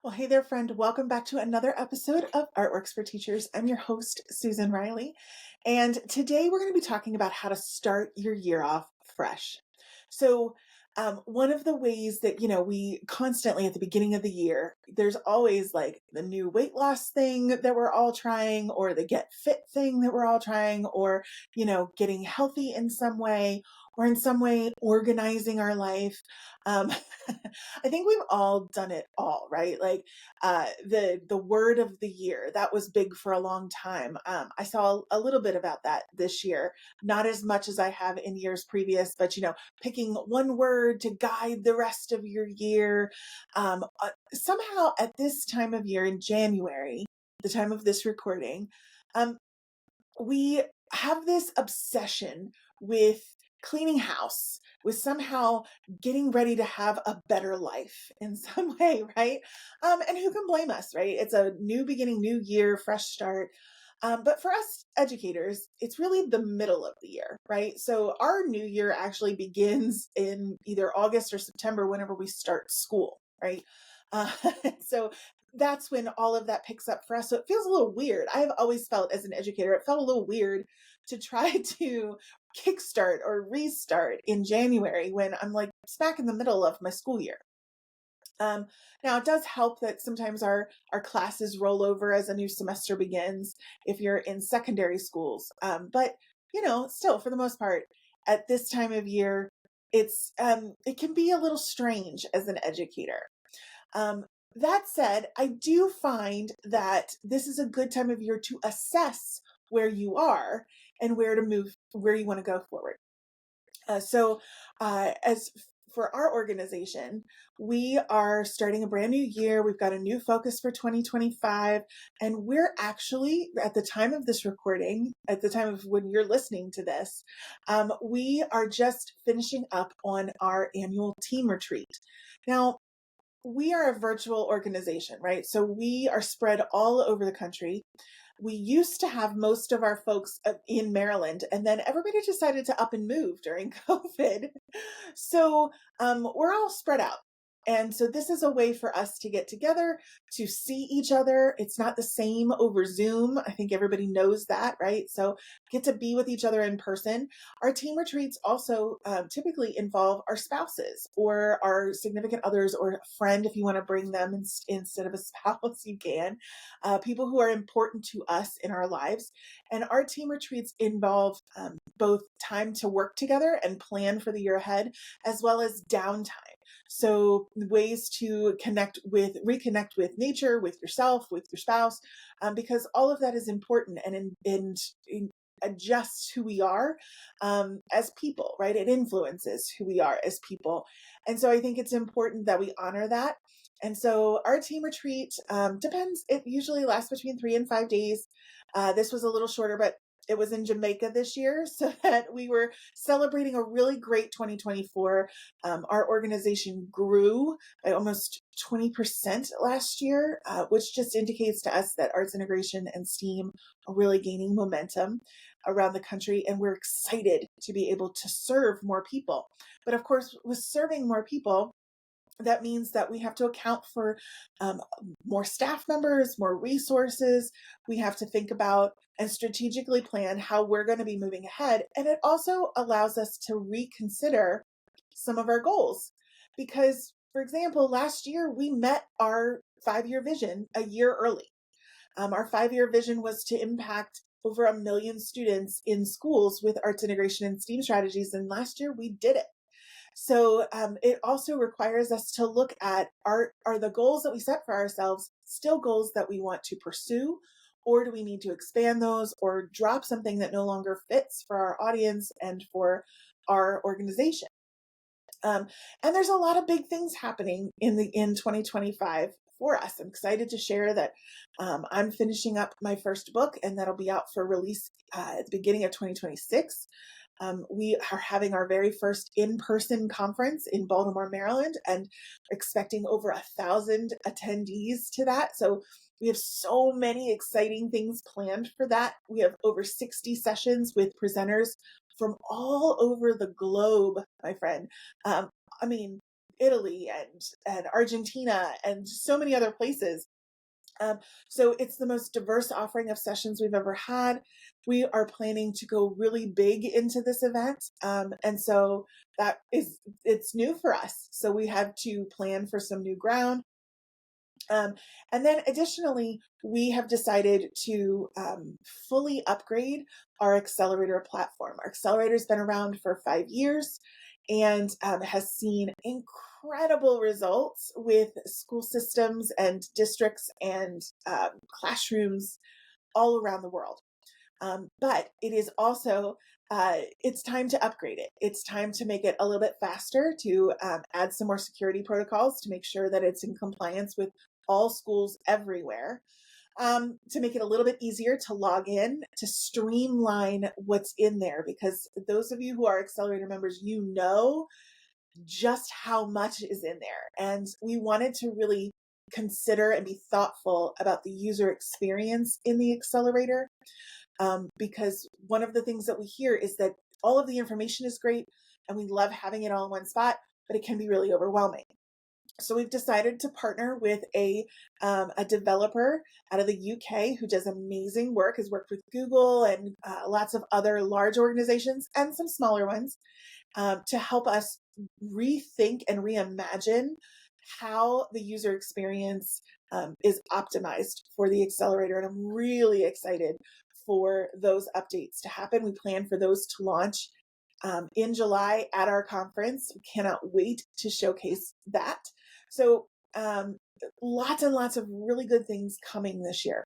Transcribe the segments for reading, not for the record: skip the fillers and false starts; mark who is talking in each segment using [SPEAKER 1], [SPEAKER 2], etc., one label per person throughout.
[SPEAKER 1] Well, hey there, friend. Welcome back to another episode of Artworks for Teachers. I'm your host, Susan Riley. And today we're going to be talking about how to start your year off fresh. So, one of the ways that, we constantly at the beginning of the year, there's always like the new weight loss thing that we're all trying, or the get fit thing that we're all trying, or, getting healthy in some way, or in some way organizing our life. Um, I think we've all done it all, right? Like the word of the year that was big for a long time. I saw a little bit about that this year, not as much as I have in years previous, but picking one word to guide the rest of your year. Somehow at this time of year in January, the time of this recording, um, we have this obsession with cleaning house, with somehow getting ready to have a better life in some way, right? And who can blame us, right? It's a new beginning, new year, fresh start. But for us educators, it's really the middle of the year, right? So our new year actually begins in either August or September, whenever we start school, right? Uh, so that's when all of that picks up for us. So it feels a little weird. I've always felt as an educator, it felt a little weird to try to kickstart or restart in January when I'm like smack in the middle of my school year. Now it does help that sometimes our classes roll over as a new semester begins if you're in secondary schools. But still for the most part, at this time of year, it can be a little strange as an educator. Um, that said, I do find that this is a good time of year to assess where you are and where to move, where you want to go forward. As for our organization, we are starting a brand new year. We've got a new focus for 2025, and we're actually, at the time of this recording, at the time of when you're listening to this, we are just finishing up on our annual team retreat. Now, we are a virtual organization, right? So we are spread all over the country. We used to have most of our folks in Maryland, and then everybody decided to up and move during COVID. So we're all spread out. And so this is a way for us to get together, to see each other. It's not the same over Zoom. I think everybody knows that, right? So get to be with each other in person. Our team retreats also typically involve our spouses or our significant others or a friend. If you want to bring them instead of a spouse, you can. People who are important to us in our lives. And our team retreats involve both time to work together and plan for the year ahead, as well as downtime. So ways to reconnect with nature, with yourself, with your spouse, because all of that is important and adjusts who we are as people, right? It influences who we are as people. And so I think it's important that we honor that. And so our team retreat depends. It usually lasts between 3 and 5 days. This was a little shorter, but it was in Jamaica this year, so that we were celebrating a really great 2024. Our organization grew by almost 20% last year, which just indicates to us that arts integration and STEAM are really gaining momentum around the country, and we're excited to be able to serve more people. But of course, with serving more people, that means that we have to account for more staff members, more resources. We have to think about and strategically plan how we're going to be moving ahead. And it also allows us to reconsider some of our goals. Because, for example, last year we met our 5-year vision a year early. Our 5-year vision was to impact over 1 million students in schools with arts integration and STEAM strategies. And last year we did it. So it also requires us to look at are the goals that we set for ourselves still goals that we want to pursue, or do we need to expand those or drop something that no longer fits for our audience and for our organization? And there's a lot of big things happening in 2025 for us. I'm excited to share that I'm finishing up my first book, and that'll be out for release at the beginning of 2026. We are having our very first in-person conference in Baltimore, Maryland, and expecting over 1,000 attendees to that. So we have so many exciting things planned for that. We have over 60 sessions with presenters from all over the globe, my friend. I mean, Italy and Argentina and so many other places. Um, so it's the most diverse offering of sessions we've ever had. We are planning to go really big into this event. And so it's new for us. So we have to plan for some new ground. And then additionally, we have decided to fully upgrade our accelerator platform. Our accelerator has been around for 5 years and has seen incredible results with school systems and districts and classrooms all around the world. But it is also, it's time to upgrade it. It's time to make it a little bit faster, to add some more security protocols to make sure that it's in compliance with all schools everywhere, to make it a little bit easier to log in, to streamline what's in there. Because those of you who are accelerator members, you know just how much is in there. And we wanted to really consider and be thoughtful about the user experience in the accelerator. Because one of the things that we hear is that all of the information is great and we love having it all in one spot, but it can be really overwhelming. So we've decided to partner with a developer out of the UK who does amazing work, has worked with Google and lots of other large organizations and some smaller ones, to help us rethink and reimagine how the user experience is optimized for the accelerator. And I'm really excited for those updates to happen. We plan for those to launch in July at our conference. We cannot wait to showcase that. So lots and lots of really good things coming this year.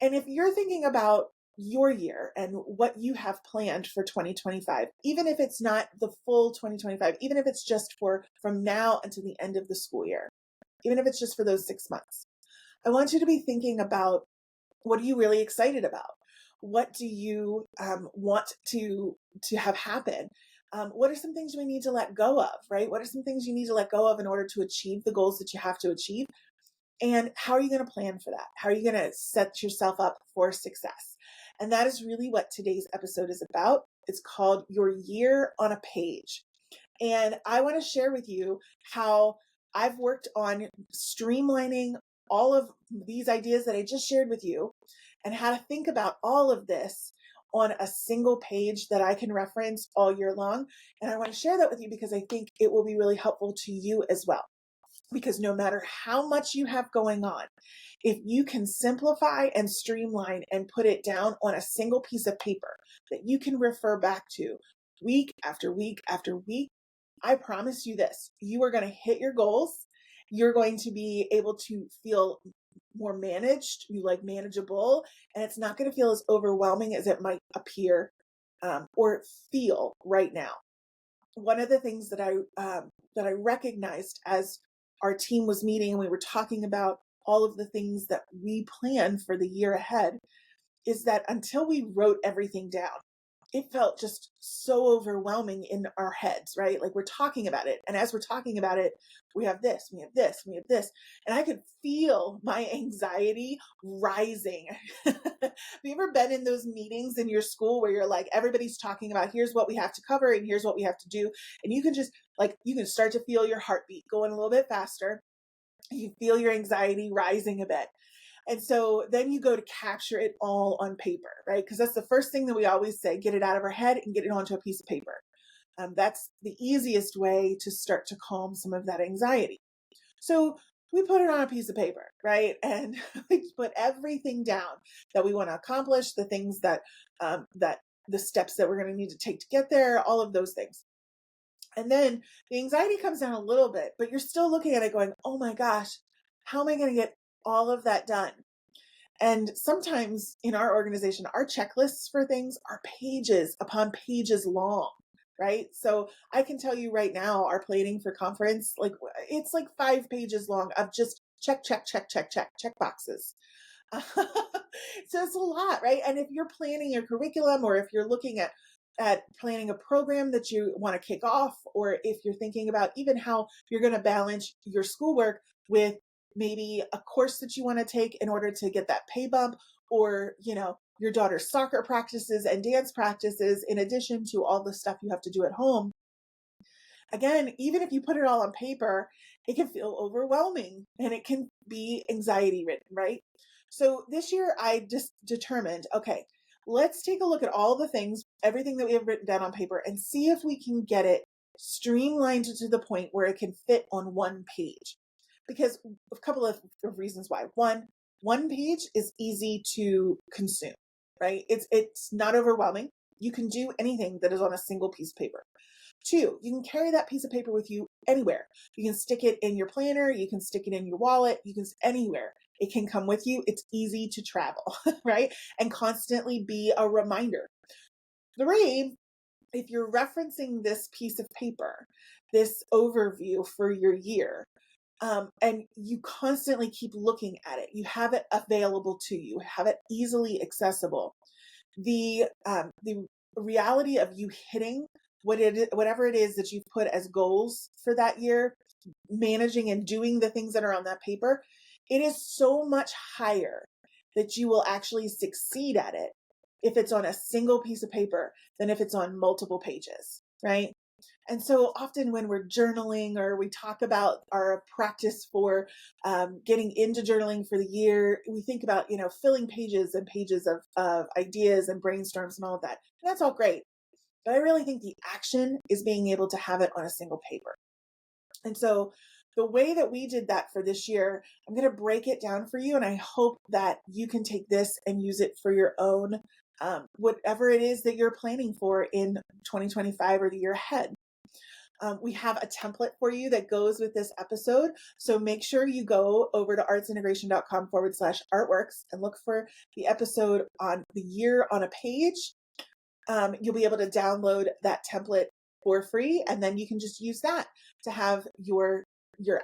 [SPEAKER 1] And if you're thinking about your year and what you have planned for 2025, even if it's not the full 2025, even if it's just for from now until the end of the school year, even if it's just for those 6 months, I want you to be thinking about, what are you really excited about? What do you want to have happen? What are some things we need to let go of, right? What are some things you need to let go of in order to achieve the goals that you have to achieve? And how are you going to plan for that? How are you going to set yourself up for success? And that is really what today's episode is about. It's called Your Year on a Page. And I want to share with you how I've worked on streamlining all of these ideas that I just shared with you and how to think about all of this on a single page that I can reference all year long. And I want to share that with you because I think it will be really helpful to you as well. Because no matter how much you have going on, if you can simplify and streamline and put it down on a single piece of paper that you can refer back to week after week after week, I promise you this, you are going to hit your goals. You're going to be able to feel more managed, manageable, and it's not going to feel as overwhelming as it might appear or feel right now. One of the things that I recognized as our team was meeting and we were talking about all of the things that we plan for the year ahead is that until we wrote everything down, it felt just so overwhelming in our heads, right? Like we're talking about it. And as we're talking about it, we have this, we have this, we have this. And I could feel my anxiety rising. Have you ever been in those meetings in your school where you're like, everybody's talking about here's what we have to cover and here's what we have to do. And you can just you can start to feel your heartbeat going a little bit faster. You feel your anxiety rising a bit. And so then you go to capture it all on paper, right? Because that's the first thing that we always say, get it out of our head and get it onto a piece of paper. That's the easiest way to start to calm some of that anxiety. So we put it on a piece of paper, right? And we put everything down that we want to accomplish, the things that the steps that we're going to need to take to get there, all of those things. And then the anxiety comes down a little bit, but you're still looking at it going, oh my gosh, how am I going to get all of that done? And sometimes in our organization, our checklists for things are pages upon pages long, right? So I can tell you right now, our planning for conference, it's like 5 pages long of just check boxes. So it's a lot, right? And if you're planning your curriculum or if you're looking at planning a program that you want to kick off, or if you're thinking about even how you're going to balance your schoolwork with maybe a course that you want to take in order to get that pay bump, or, your daughter's soccer practices and dance practices, in addition to all the stuff you have to do at home, Again, even if you put it all on paper, it can feel overwhelming and it can be anxiety ridden, right? So this year I just determined, okay, let's take a look at all the things, everything that we have written down on paper, and see if we can get it streamlined to the point where it can fit on one page. Because a couple of reasons why. One page is easy to consume, right? It's not overwhelming. You can do anything that is on a single piece of paper. Two, you can carry that piece of paper with you anywhere. You can stick it in your planner, you can stick it in your wallet, you can anywhere. It can come with you. It's easy to travel, right? And constantly be a reminder. Three, if you're referencing this piece of paper, this overview for your year, and you constantly keep looking at it, you have it available to you, have it easily accessible. The reality of you hitting whatever it is that you've put as goals for that year, managing and doing the things that are on that paper, it is so much higher that you will actually succeed at it if it's on a single piece of paper than if it's on multiple pages, right? And so often when we're journaling or we talk about our practice for getting into journaling for the year, we think about, filling pages and pages of ideas and brainstorms and all of that. And that's all great. But I really think the action is being able to have it on a single paper. And so the way that we did that for this year, I'm going to break it down for you. And I hope that you can take this and use it for your own, whatever it is that you're planning for in 2025 or the year ahead. We have a template for you that goes with this episode. So make sure you go over to artsintegration.com/artworks and look for the episode on the year on a page. You'll be able to download that template for free, and then you can just use that to have your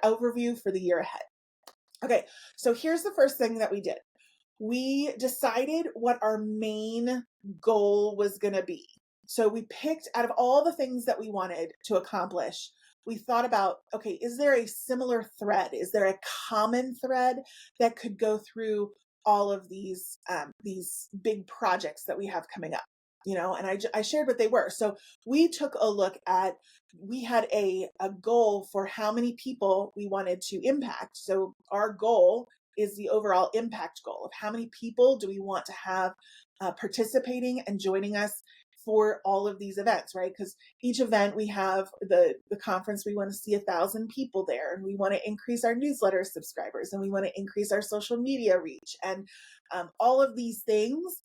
[SPEAKER 1] overview for the year ahead. Okay, so here's the first thing that we did. We decided what our main goal was going to be. So we picked out of all the things that we wanted to accomplish, we thought about, okay, is there a similar thread? Is there a common thread that could go through all of these big projects that we have coming up? And I shared what they were. So we took a look at, we had a goal for how many people we wanted to impact. So our goal is the overall impact goal of how many people do we want to have participating and joining us for all of these events, right? Because each event we have the conference, we want to see 1,000 people there, and we want to increase our newsletter subscribers, and we want to increase our social media reach, and all of these things.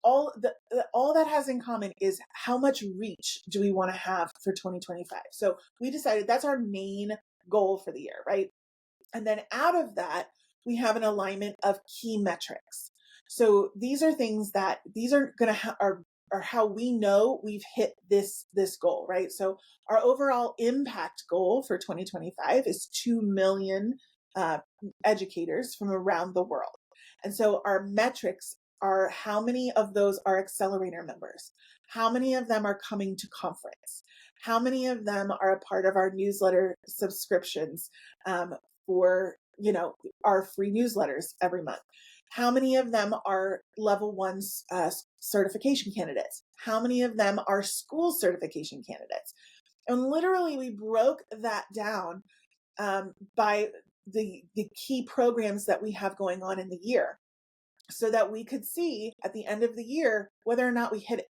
[SPEAKER 1] All that has in common is how much reach do we want to have for 2025. So we decided that's our main goal for the year, right? And then out of that, we have an alignment of key metrics. So these are things that these are going to are how we know we've hit this goal, right? So our overall impact goal for 2025 is 2 million educators from around the world. And so our metrics are how many of those are accelerator members? How many of them are coming to conference? How many of them are a part of our newsletter subscriptions for, our free newsletters every month? How many of them are level 1 certification candidates? How many of them are school certification candidates? And literally we broke that down by the key programs that we have going on in the year, so that we could see at the end of the year whether or not we hit it.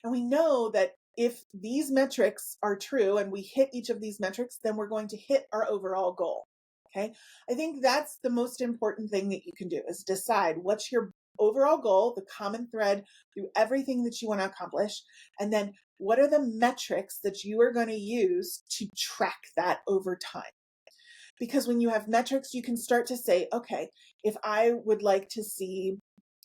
[SPEAKER 1] And we know that if these metrics are true and we hit each of these metrics, then we're going to hit our overall goal. Okay. I think that's the most important thing that you can do, is decide what's your overall goal, the common thread through everything that you want to accomplish. And then what are the metrics that you are going to use to track that over time? Because when you have metrics, you can start to say, okay, if I would like to see,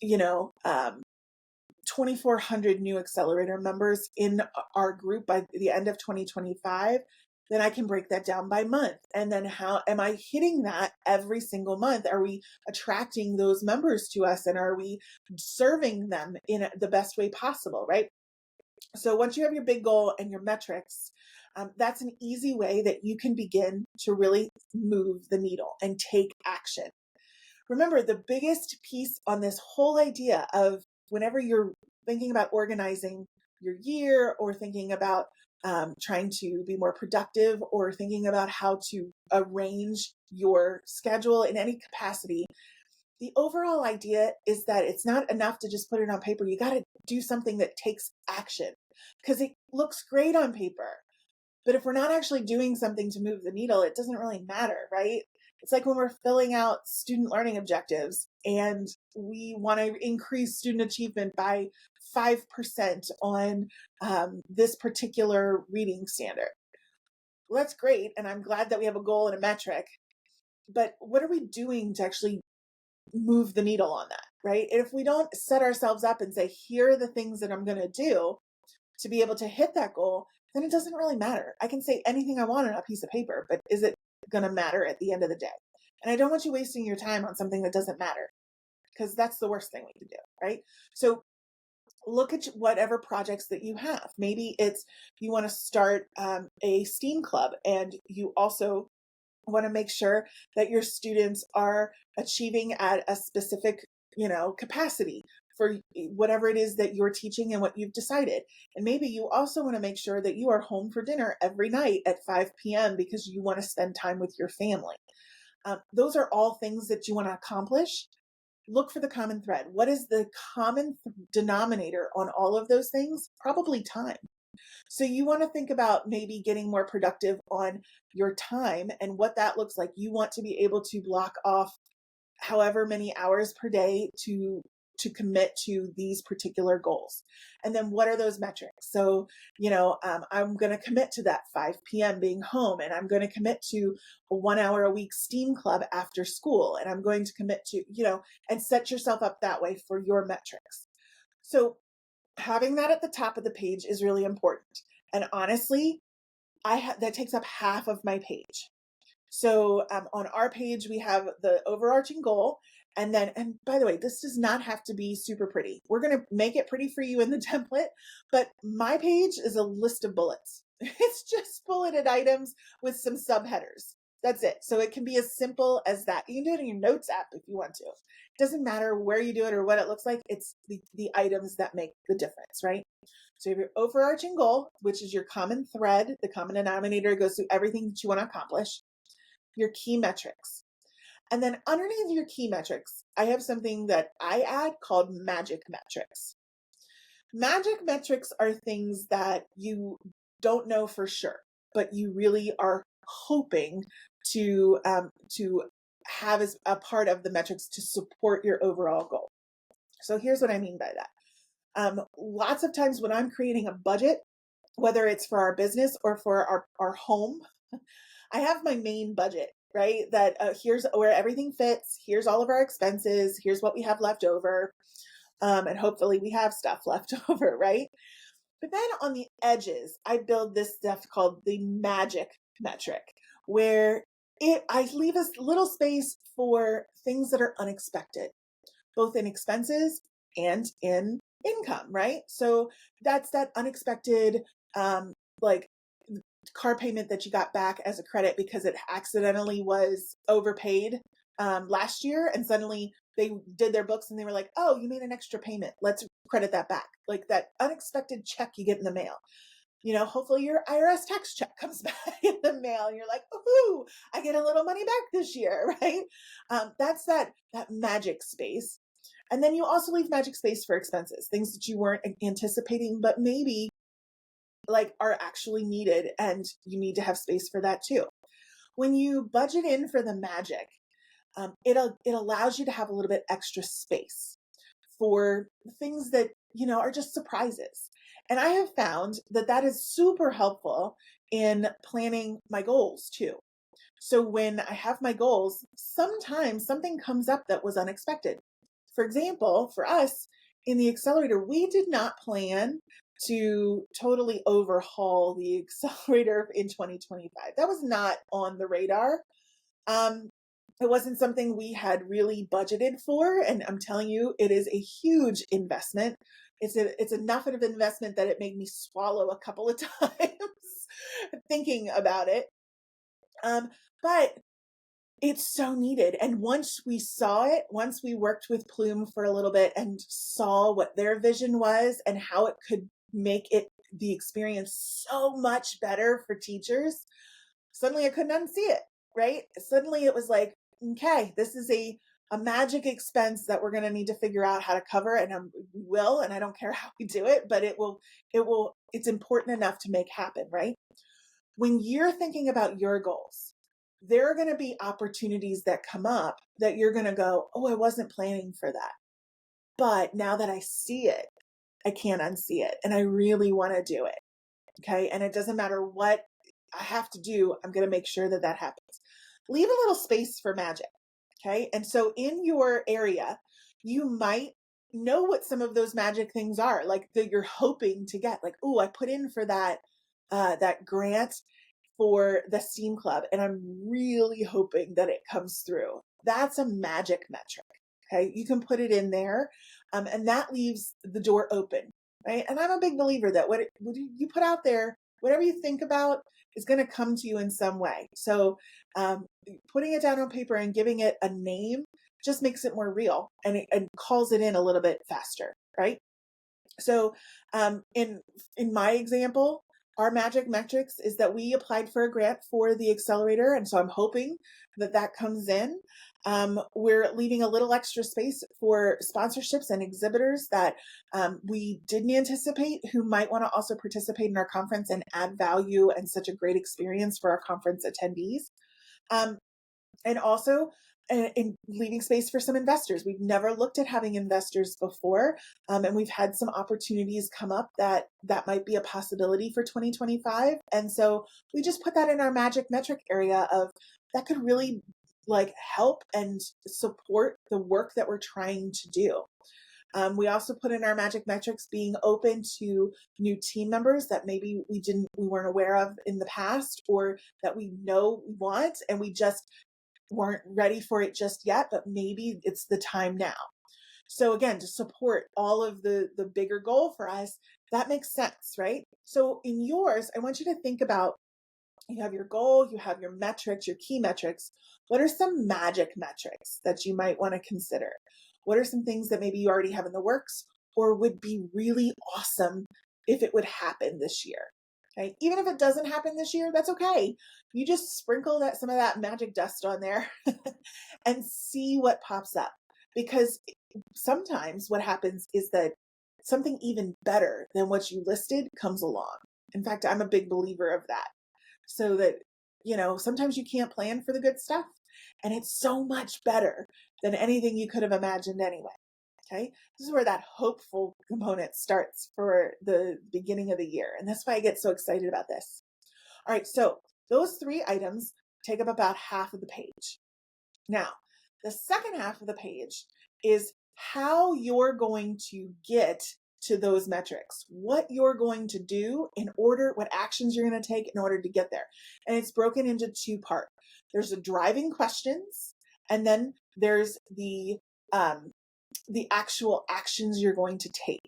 [SPEAKER 1] 2,400 new accelerator members in our group by the end of 2025, then I can break that down by month. And then how am I hitting that every single month? Are we attracting those members to us, and are we serving them in the best way possible, right? So once you have your big goal and your metrics, that's an easy way that you can begin to really move the needle and take action. Remember, the biggest piece on this whole idea of whenever you're thinking about organizing your year or thinking about trying to be more productive or thinking about how to arrange your schedule in any capacity, the overall idea is that it's not enough to just put it on paper. You got to do something that takes action because it looks great on paper. But if we're not actually doing something to move the needle, it doesn't really matter, right? It's like when we're filling out student learning objectives and we want to increase student achievement by 5% on this particular reading standard. Well, that's great. And I'm glad that we have a goal and a metric. But what are we doing to actually move the needle on that, right? If we don't set ourselves up and say, here are the things that I'm going to do to be able to hit that goal, then it doesn't really matter. I can say anything I want on a piece of paper, but is it going to matter at the end of the day? And I don't want you wasting your time on something that doesn't matter, because that's the worst thing we can do, right? So look at whatever projects that you have. Maybe it's you want to start a STEAM club, and you also want to make sure that your students are achieving at a specific, capacity for whatever it is that you're teaching and what you've decided. And maybe you also want to make sure that you are home for dinner every night at 5 p.m. because you want to spend time with your family. Those are all things that you want to accomplish. Look for the common thread. What is the common denominator on all of those things? Probably time. So you want to think about maybe getting more productive on your time and what that looks like. You want to be able to block off however many hours per day to commit to these particular goals. And then what are those metrics? So, I'm going to commit to that 5 p.m. being home, and I'm going to commit to a 1 hour a week STEAM club after school. And I'm going to commit to, and set yourself up that way for your metrics. So having that at the top of the page is really important. And honestly, that takes up half of my page. So on our page, we have the overarching goal. And by the way, this does not have to be super pretty. We're going to make it pretty for you in the template, but my page is a list of bullets. It's just bulleted items with some subheaders. That's it. So it can be as simple as that. You can do it in your notes app if you want to. It doesn't matter where you do it or what it looks like. It's the items that make the difference, right? So you have your overarching goal, which is your common thread. The common denominator goes through everything that you want to accomplish. Your key metrics. And then underneath your key metrics, I have something that I add called magic metrics. Magic metrics are things that you don't know for sure, but you really are hoping to have as a part of the metrics to support your overall goal. So here's what I mean by that. Lots of times when I'm creating a budget, whether it's for our business or for our home, I have my main budget, right? That here's where everything fits. Here's all of our expenses. Here's what we have left over. And hopefully we have stuff left over, right? But then on the edges, I build this stuff called the magic metric, where I leave a little space for things that are unexpected, both in expenses and in income, right? So that's that unexpected, like car payment that you got back as a credit because it accidentally was overpaid last year, and suddenly they did their books and they were like, oh, you made an extra payment, let's credit that back. Like that unexpected check you get in the mail. Hopefully your IRS tax check comes back in the mail and you're like, ooh, I get a little money back this year, right? That's that magic space. And then you also leave magic space for expenses, things that you weren't anticipating, but maybe are actually needed, and you need to have space for that too. When you budget in for the magic, it allows you to have a little bit extra space for things that, are just surprises. And I have found that is super helpful in planning my goals too. So when I have my goals, sometimes something comes up that was unexpected. For example, for us in the accelerator, we did not plan to totally overhaul the accelerator in 2025. That was not on the radar. It wasn't something we had really budgeted for. And I'm telling you, it is a huge investment. It's enough of an investment that it made me swallow a couple of times thinking about it. But it's so needed. And once we saw it, once we worked with Plume for a little bit and saw what their vision was and how it could make it the experience so much better for teachers, suddenly I couldn't unsee it, right? Suddenly it was like, okay, this is a magic expense that we're going to need to figure out how to cover, and we will, and I don't care how we do it, but it's important enough to make happen, right? When you're thinking about your goals, there are going to be opportunities that come up that you're going to go, oh, I wasn't planning for that. But now that I see it, I can't unsee it. And I really want to do it. Okay. And it doesn't matter what I have to do, I'm going to make sure that that happens. Leave a little space for magic. Okay. And so in your area, you might know what some of those magic things are, like that you're hoping to get. Like, oh, I put in for that grant for the STEAM club, and I'm really hoping that it comes through. That's a magic metric. Okay. You can put it in there. And that leaves the door open, right? And I'm a big believer that what you put out there, whatever you think about is going to come to you in some way. So putting it down on paper and giving it a name just makes it more real, and calls it in a little bit faster, right? So in my example, our magic metrics is that we applied for a grant for the accelerator. And so I'm hoping that that comes in. We're leaving a little extra space for sponsorships and exhibitors that we didn't anticipate, who might want to also participate in our conference and add value and such a great experience for our conference attendees. And also in leaving space for some investors. We've never looked at having investors before, and we've had some opportunities come up that might be a possibility for 2025. And so we just put that in our magic metric area of that could really like help and support the work that we're trying to do. We also put in our magic metrics being open to new team members that maybe we weren't aware of in the past, or that we know we want and we just weren't ready for it just yet, but maybe it's the time now. So again, to support all of the bigger goal for us, that makes sense, right? So in yours, I want you to think about, you have your goal, you have your metrics, your key metrics. What are some magic metrics that you might want to consider? What are some things that maybe you already have in the works or would be really awesome if it would happen this year? Okay. Even if it doesn't happen this year, that's okay. You just sprinkle some of that magic dust on there and see what pops up. Because sometimes what happens is that something even better than what you listed comes along. In fact, I'm a big believer of that. So that, sometimes you can't plan for the good stuff, and it's so much better than anything you could have imagined anyway. Okay. This is where that hopeful component starts for the beginning of the year. And that's why I get so excited about this. All right. So those 3 items take up about half of the page. Now, the second half of the page is how you're going to get to those metrics, what you're going to do what actions you're going to take in order to get there. And it's broken into 2 parts. There's the driving questions, and then there's the actual actions you're going to take.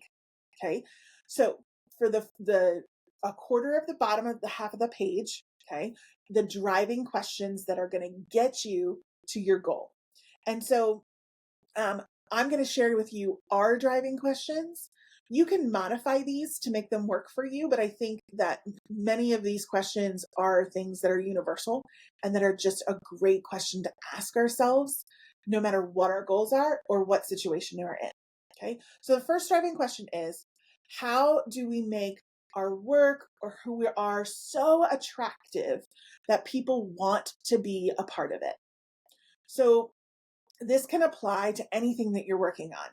[SPEAKER 1] Okay. So for a quarter of the bottom of the half of the page, okay, the driving questions that are going to get you to your goal. And so I'm going to share with you our driving questions. You can modify these to make them work for you, but I think that many of these questions are things that are universal and that are just a great question to ask ourselves, no matter what our goals are or what situation we're in. Okay. So the first driving question is, how do we make our work or who we are so attractive that people want to be a part of it? So this can apply to anything that you're working on.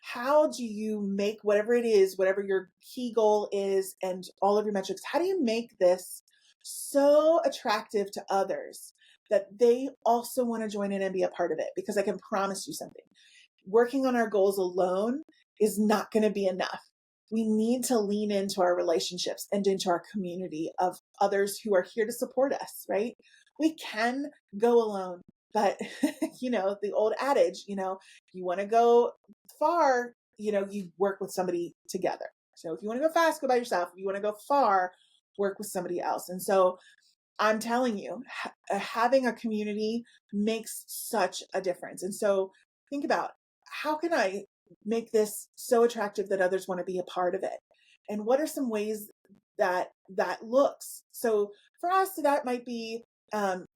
[SPEAKER 1] How do you make whatever it is, whatever your key goal is, and all of your metrics, how do you make this so attractive to others that they also want to join in and be a part of it? Because I can promise you something. Working on our goals alone is not going to be enough. We need to lean into our relationships and into our community of others who are here to support us, right? We can go alone, but the old adage, if you want to go far, you work with somebody together. So if you want to go fast, go by yourself. If you want to go far, work with somebody else. And so I'm telling you, having a community makes such a difference. And so think about, how can I make this so attractive that others want to be a part of it? And what are some ways that looks. So for us, that might be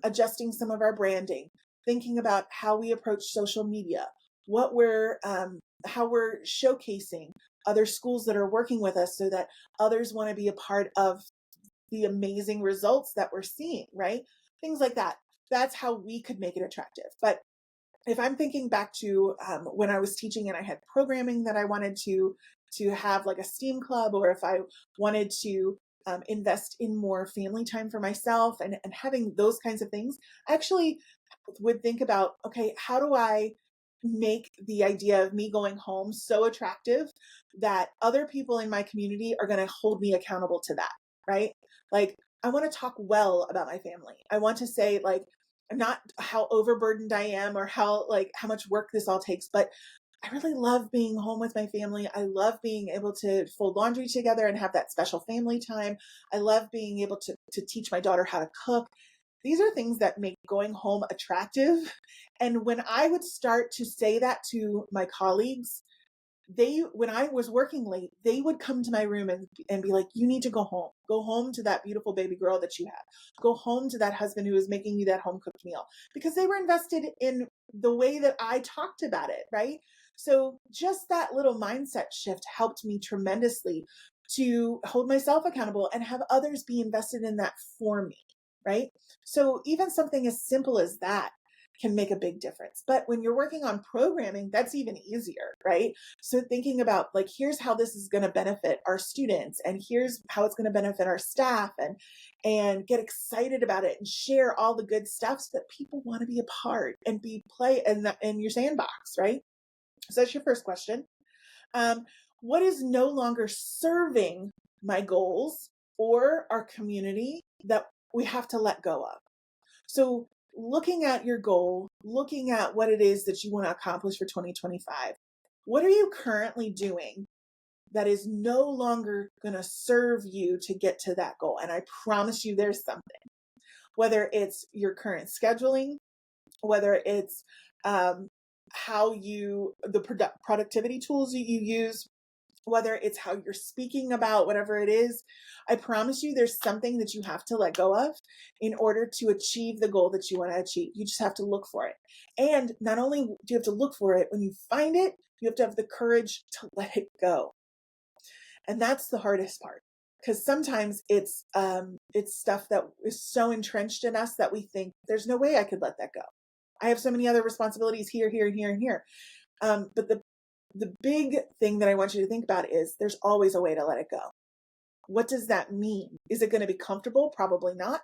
[SPEAKER 1] adjusting some of our branding, thinking about how we approach social media, what we're how we're showcasing other schools that are working with us so that others want to be a part of the amazing results that we're seeing, right? Things like that. That's how we could make it attractive. But if I'm thinking back to when I was teaching and I had programming that I wanted to have like a STEAM club, or if I wanted to invest in more family time for myself and having those kinds of things, I actually would think about, okay, how do I make the idea of me going home so attractive that other people in my community are going to hold me accountable to that, right? Like, I want to talk well about my family. I want to say, like, not how overburdened I am or how much work this all takes, but I really love being home with my family. I love being able to fold laundry together and have that special family time. I love being able to teach my daughter how to cook. These are things that make going home attractive. And when I would start to say that to my colleagues, when I was working late, they would come to my room and be like, you need to go home. Go home to that beautiful baby girl that you have. Go home to that husband who is making you that home cooked meal, because they were invested in the way that I talked about it, right? So just that little mindset shift helped me tremendously to hold myself accountable and have others be invested in that for me, right? So even something as simple as that can make a big difference. But when you're working on programming, that's even easier, right? So thinking about, like, here's how this is going to benefit our students, and here's how it's going to benefit our staff, and get excited about it and share all the good stuff so that people want to be a part and be play in your sandbox, right? So that's your first question. What is no longer serving my goals or our community that we have to let go of? So looking at your goal, looking at what it is that you want to accomplish for 2025, what are you currently doing that is no longer going to serve you to get to that goal? And I promise you there's something, whether it's your current scheduling, whether it's the productivity tools that you use, whether it's how you're speaking about whatever it is. I promise you there's something that you have to let go of in order to achieve the goal that you want to achieve. You just have to look for it. And not only do you have to look for it, when you find it, you have to have the courage to let it go. And that's the hardest part, because sometimes it's stuff that is so entrenched in us that we think there's no way I could let that go. I have so many other responsibilities here, here, and here, and here. But the big thing that I want you to think about is there's always a way to let it go. What does that mean? Is it going to be comfortable? Probably not.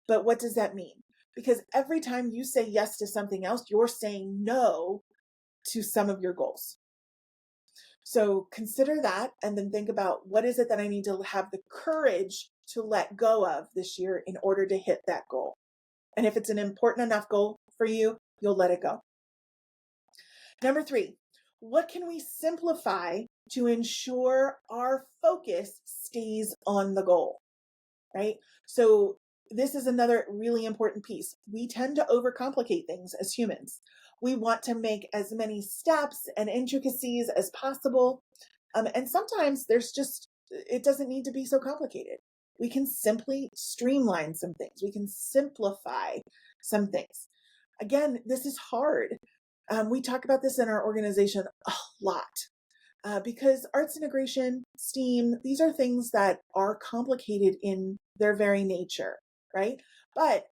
[SPEAKER 1] But what does that mean? Because every time you say yes to something else, you're saying no to some of your goals. So consider that, and then think about, what is it that I need to have the courage to let go of this year in order to hit that goal? And if it's an important enough goal for you, you'll let it go. Number 3, what can we simplify to ensure our focus stays on the goal, right? So this is another really important piece. We tend to overcomplicate things as humans. We want to make as many steps and intricacies as possible. And sometimes it doesn't need to be so complicated. We can simply streamline some things. We can simplify some things. Again, this is hard. We talk about this in our organization a lot because arts integration, STEAM, these are things that are complicated in their very nature, right? But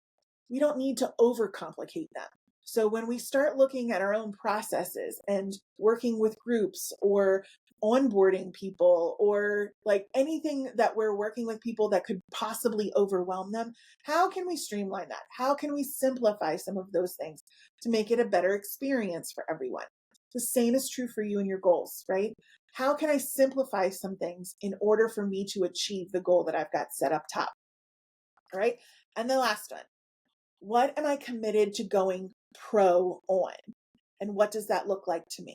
[SPEAKER 1] we don't need to overcomplicate them. So when we start looking at our own processes and working with groups or onboarding people, or like anything that we're working with people that could possibly overwhelm them, how can we streamline that? How can we simplify some of those things to make it a better experience for everyone? The same is true for you and your goals, right? How can I simplify some things in order for me to achieve the goal that I've got set up top? All right. And the last one, what am I committed to going pro on? And what does that look like to me?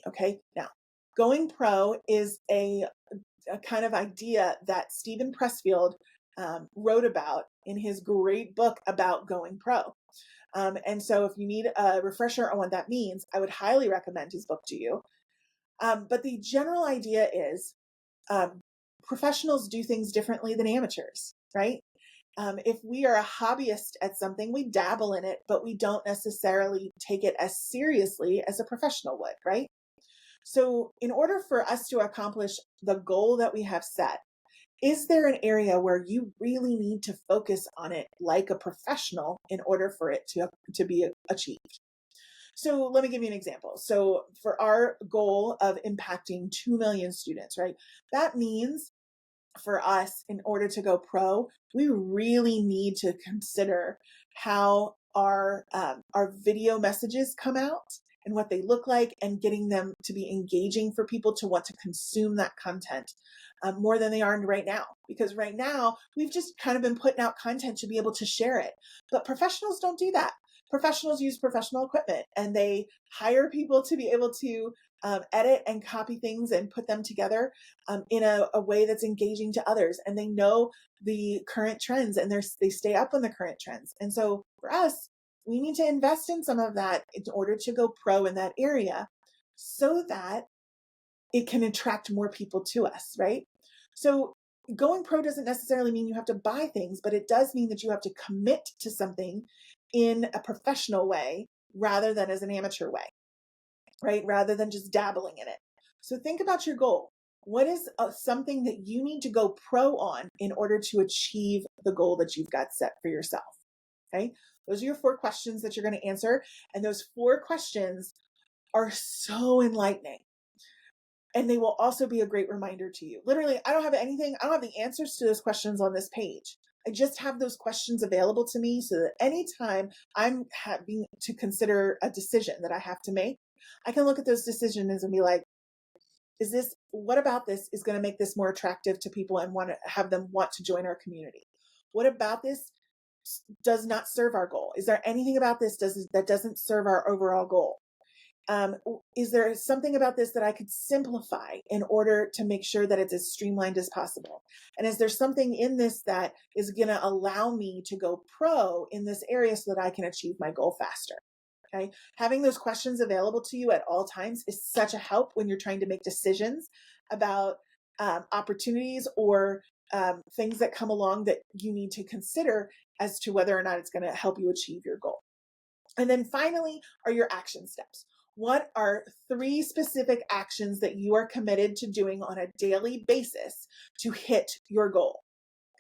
[SPEAKER 1] Okay. Now, going pro is a kind of idea that Stephen Pressfield wrote about in his great book about going pro. And so if you need a refresher on what that means, I would highly recommend his book to you. But the general idea is professionals do things differently than amateurs, right? If we are a hobbyist at something, we dabble in it, but we don't necessarily take it as seriously as a professional would, right? So, in order for us to accomplish the goal that we have set, is there an area where you really need to focus on it like a professional in order for it to be achieved? So let me give you an example. So for our goal of impacting 2 million students, right? That means for us, in order to go pro, we really need to consider how our video messages come out and what they look like, and getting them to be engaging for people to want to consume that content more than they are right now. Because right now, we've just kind of been putting out content to be able to share it. But professionals don't do that. Professionals use professional equipment, and they hire people to be able to edit and copy things and put them together in a way that's engaging to others. And they know the current trends, and they stay up on the current trends. And so for us, we need to invest in some of that in order to go pro in that area, so that it can attract more people to us, right? So going pro doesn't necessarily mean you have to buy things, but it does mean that you have to commit to something in a professional way rather than as an amateur way, right? Rather than just dabbling in it. So think about your goal. What is something that you need to go pro on in order to achieve the goal that you've got set for yourself? Okay. Those are your 4 questions that you're going to answer. And those 4 questions are so enlightening. And they will also be a great reminder to you. Literally, I don't have the answers to those questions on this page. I just have those questions available to me so that anytime I'm having to consider a decision that I have to make, I can look at those decisions and be like, what about this is going to make this more attractive to people and want to have them want to join our community? What about this does not serve our goal? Is there anything about this that doesn't serve our overall goal? Is there something about this that I could simplify in order to make sure that it's as streamlined as possible? And is there something in this that is going to allow me to go pro in this area so that I can achieve my goal faster? Okay. Having those questions available to you at all times is such a help when you're trying to make decisions about opportunities or things that come along that you need to consider as to whether or not it's going to help you achieve your goal. And then finally are your action steps. What are 3 specific actions that you are committed to doing on a daily basis to hit your goal?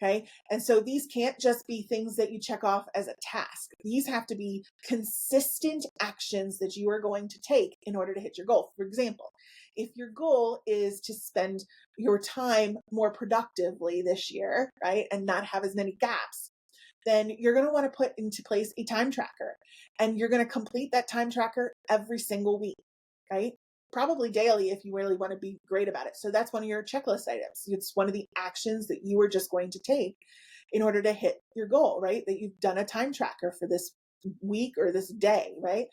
[SPEAKER 1] Okay. And so these can't just be things that you check off as a task. These have to be consistent actions that you are going to take in order to hit your goal. For example, if your goal is to spend your time more productively this year, right, and not have as many gaps, then you're going to want to put into place a time tracker, and you're going to complete that time tracker every single week, right? Probably daily if you really want to be great about it. So that's one of your checklist items. It's one of the actions that you are just going to take in order to hit your goal, right? That you've done a time tracker for this week or this day, right?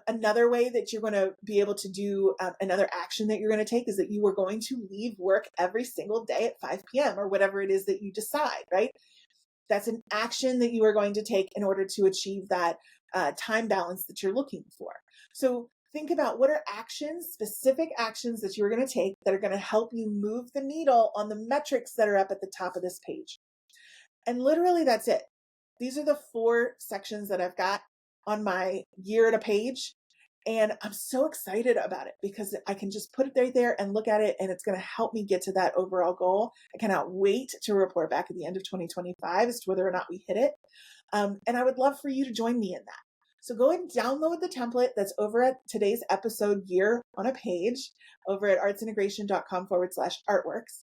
[SPEAKER 1] Another way that you're going to be able to do another action that you're going to take is that you are going to leave work every single day at 5 p.m. or whatever it is that you decide, right? That's an action that you are going to take in order to achieve that time balance that you're looking for. So think about what are specific actions that you're going to take that are going to help you move the needle on the metrics that are up at the top of this page. And literally that's it. These are the 4 sections that I've got on my year at a page. And I'm so excited about it because I can just put it right there and look at it, and it's going to help me get to that overall goal. I cannot wait to report back at the end of 2025 as to whether or not we hit it. And I would love for you to join me in that. So go and download the template that's over at today's episode year on a page over at artsintegration.com/artworks.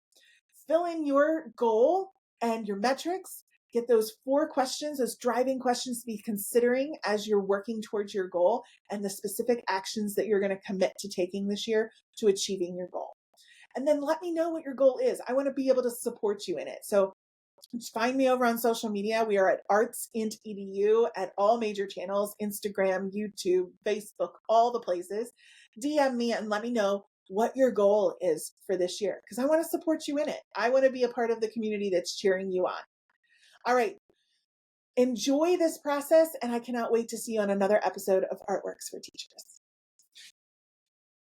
[SPEAKER 1] Fill in your goal and your metrics. Get those 4 questions, those driving questions to be considering as you're working towards your goal, and the specific actions that you're going to commit to taking this year to achieving your goal. And then let me know what your goal is. I want to be able to support you in it. So find me over on social media. We are at artsint.edu at all major channels, Instagram, YouTube, Facebook, all the places. DM me and let me know what your goal is for this year, because I want to support you in it. I want to be a part of the community that's cheering you on. All right. Enjoy this process, and I cannot wait to see you on another episode of Artworks for Teachers.